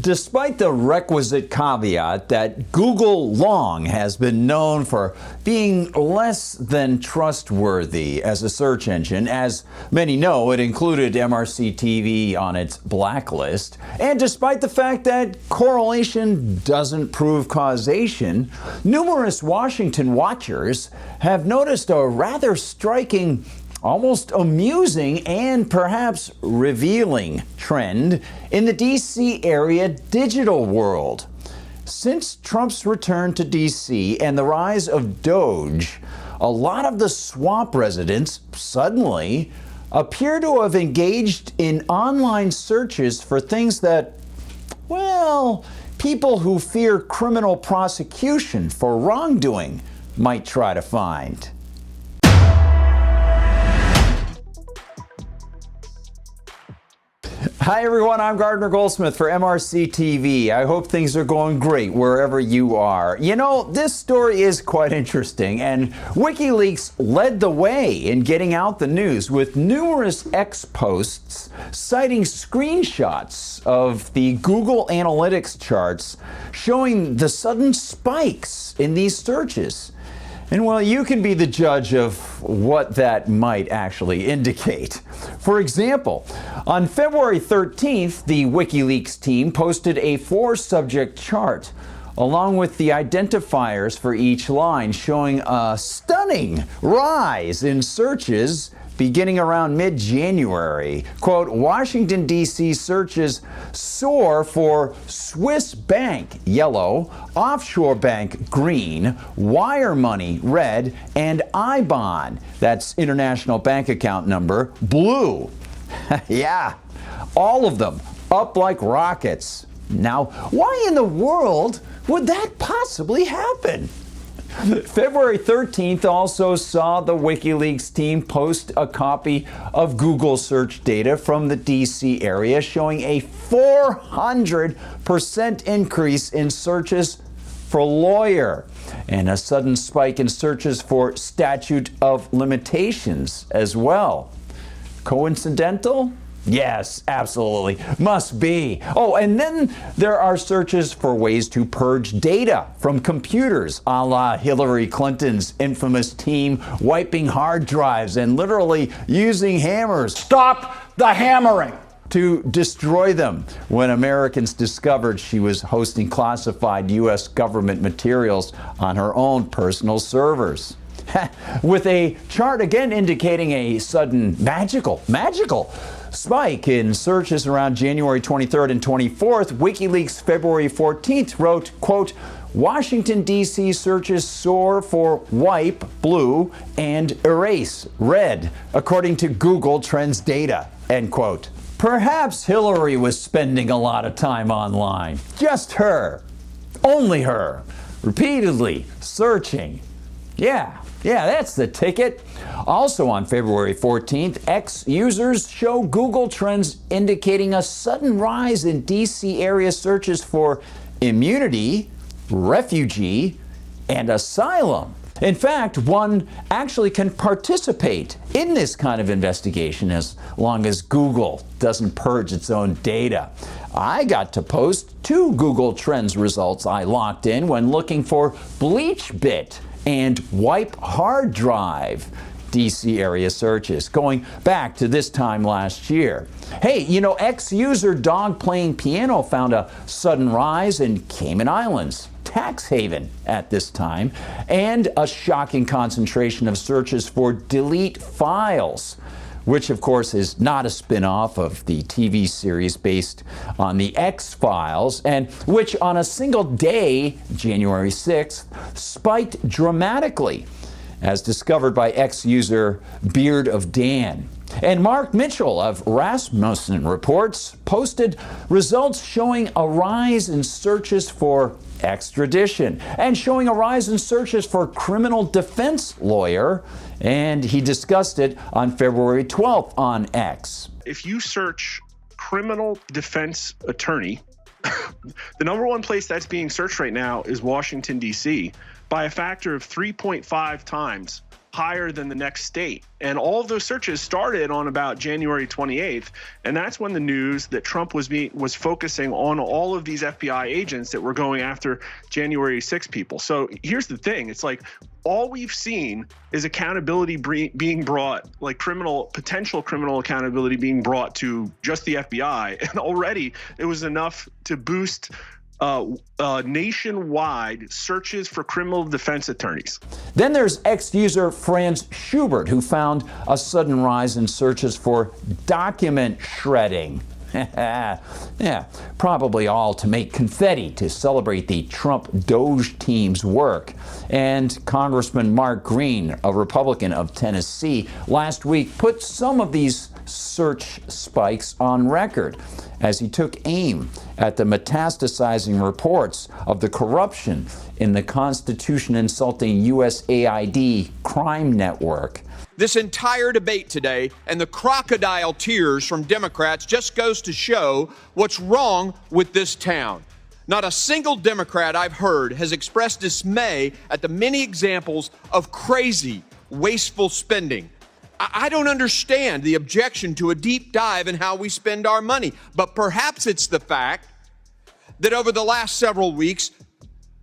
Despite the requisite caveat that Google long has been known for being less than trustworthy as a search engine, as many know, it included MRC-TV on its blacklist, and despite the fact that correlation doesn't prove causation, numerous Washington watchers have noticed a rather striking, almost amusing and perhaps revealing trend in the D.C. area digital world. Since Trump's return to D.C. and the rise of DOGE, a lot of the swamp residents suddenly appear to have engaged in online searches for things that, well, people who fear criminal prosecution for wrongdoing might try to find. Hi everyone, I'm Gardner Goldsmith for MRC-TV. I hope things are going great wherever you are. You know, this story is quite interesting, and Wikileaks led the way in getting out the news with numerous X posts citing screenshots of the Google Analytics charts showing the sudden spikes in these searches. And well, you can be the judge of what that might actually indicate. For example, on February 13th, the Wikileaks team posted a 4-subject chart along with the identifiers for each line, showing a stunning rise in searches beginning around mid-January. Quote, Washington, D.C. searches soar for Swiss bank, yellow, offshore bank, green, wire money, red, and IBAN, that's international bank account number, blue. Yeah, all of them up like rockets. Now, why in the world would that possibly happen? February 13th also saw the Wikileaks team post a copy of Google search data from the D.C. area showing a 400% increase in searches for lawyer and a sudden spike in searches for statute of limitations as well. Coincidental? Yes, absolutely. Must be. Oh, and then there are searches for ways to purge data from computers, a la Hillary Clinton's infamous team wiping hard drives and literally using hammers. Stop the hammering! To destroy them when Americans discovered she was hosting classified U.S. government materials on her own personal servers. With a chart again indicating a sudden magical spike in searches around January 23rd and 24th, WikiLeaks February 14th wrote, quote, Washington, D.C. searches soar for wipe, blue, and erase, red, according to Google Trends data, end quote. Perhaps Hillary was spending a lot of time online. Just her. Only her. Repeatedly searching. Yeah, that's the ticket. Also on February 14th, X users show Google Trends indicating a sudden rise in D.C. area searches for immunity, refugee, and asylum. In fact, one actually can participate in this kind of investigation as long as Google doesn't purge its own data. I got to post 2 Google Trends results I locked in when looking for Bleach bit and wipe hard drive D.C. area searches, going back to this time last year. Hey, you know, ex-user Dog Playing Piano found a sudden rise in Cayman Islands, tax haven at this time, and a shocking concentration of searches for delete files, which of course is not a spin-off of the TV series based on the X-Files, and which on a single day, January 6th, spiked dramatically, as discovered by ex-user Beard of Dan. And Mark Mitchell of Rasmussen Reports posted results showing a rise in searches for extradition and showing a rise in searches for criminal defense lawyer, and he discussed it on February 12th on X. If you search criminal defense attorney, the #1 place that's being searched right now is Washington, D.C. by a factor of 3.5 times higher than the next state. And all of those searches started on about January 28th. And that's when the news that Trump was focusing on all of these FBI agents that were going after January 6 people. So here's the thing. It's like all we've seen is accountability being brought, like potential criminal accountability being brought to just the FBI. And already it was enough to boost nationwide searches for criminal defense attorneys. Then there's ex-user Franz Schubert, who found a sudden rise in searches for document shredding. Yeah, probably all to make confetti to celebrate the Trump DOGE team's work. And Congressman Mark Green, a Republican of Tennessee, last week put some of these search spikes on record as he took aim at the metastasizing reports of the corruption in the Constitution-insulting USAID crime network. This entire debate today and the crocodile tears from Democrats just goes to show what's wrong with this town. Not a single Democrat I've heard has expressed dismay at the many examples of crazy, wasteful spending. I don't understand the objection to a deep dive in how we spend our money, but perhaps it's the fact that over the last several weeks,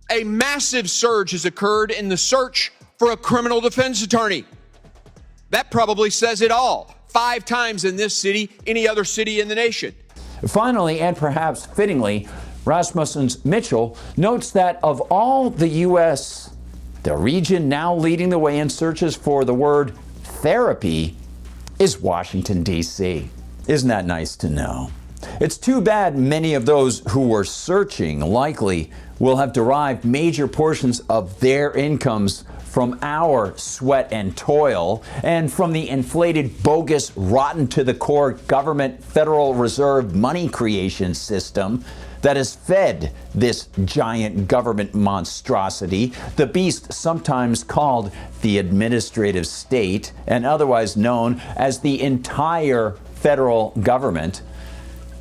a massive surge has occurred in the search for a criminal defense attorney. That probably says it all. 5 times in this city, any other city in the nation. Finally, and perhaps fittingly, Rasmussen's Mitchell notes that of all the U.S., the region now leading the way in searches for the word therapy is Washington, D.C. Isn't that nice to know? It's too bad many of those who were searching likely will have derived major portions of their incomes from our sweat and toil and from the inflated, bogus, rotten to the core government Federal Reserve money creation system that has fed this giant government monstrosity, the beast sometimes called the administrative state and otherwise known as the entire federal government.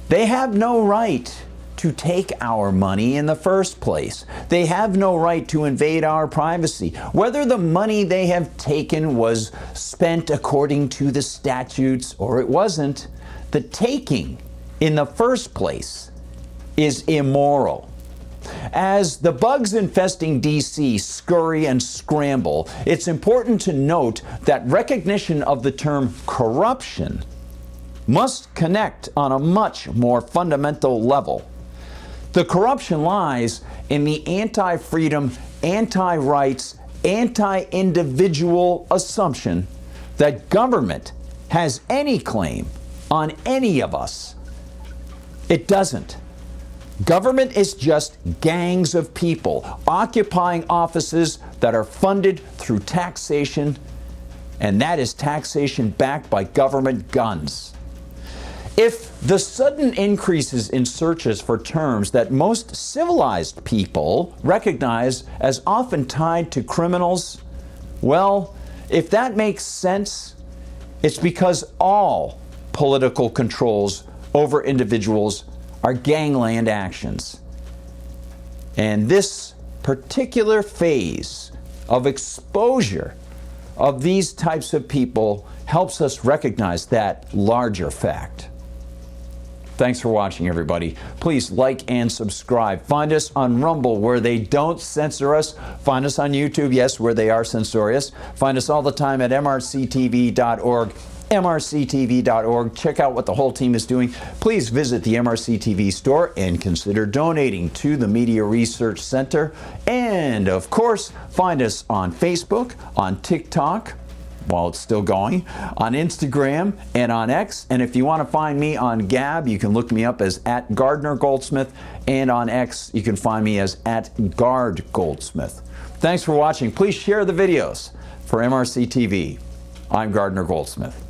They have no right to take our money in the first place. They have no right to invade our privacy. Whether the money they have taken was spent according to the statutes or it wasn't, the taking in the first place is immoral. As the bugs infesting D.C. scurry and scramble, it's important to note that recognition of the term corruption must connect on a much more fundamental level. The corruption lies in the anti-freedom, anti-rights, anti-individual assumption that government has any claim on any of us. It doesn't. Government is just gangs of people occupying offices that are funded through taxation, and that is taxation backed by government guns. If the sudden increases in searches for terms that most civilized people recognize as often tied to criminals, well, if that makes sense, it's because all political controls over individuals are gangland actions. And this particular phase of exposure of these types of people helps us recognize that larger fact. Thanks for watching, everybody. Please like and subscribe. Find us on Rumble, where they don't censor us. Find us on YouTube, yes, where they are censorious. Find us all the time at MRCTV.org. MRCTV.org. Check out what the whole team is doing. Please visit the MRC-TV store and consider donating to the Media Research Center. And, of course, find us on Facebook, on TikTok, while it's still going, on Instagram and on X. And if you want to find me on Gab, you can look me up as @GardnerGoldsmith, and on X you can find me as @GuardGoldsmith. Thanks for watching. Please share the videos. For MRC TV, I'm Gardner Goldsmith.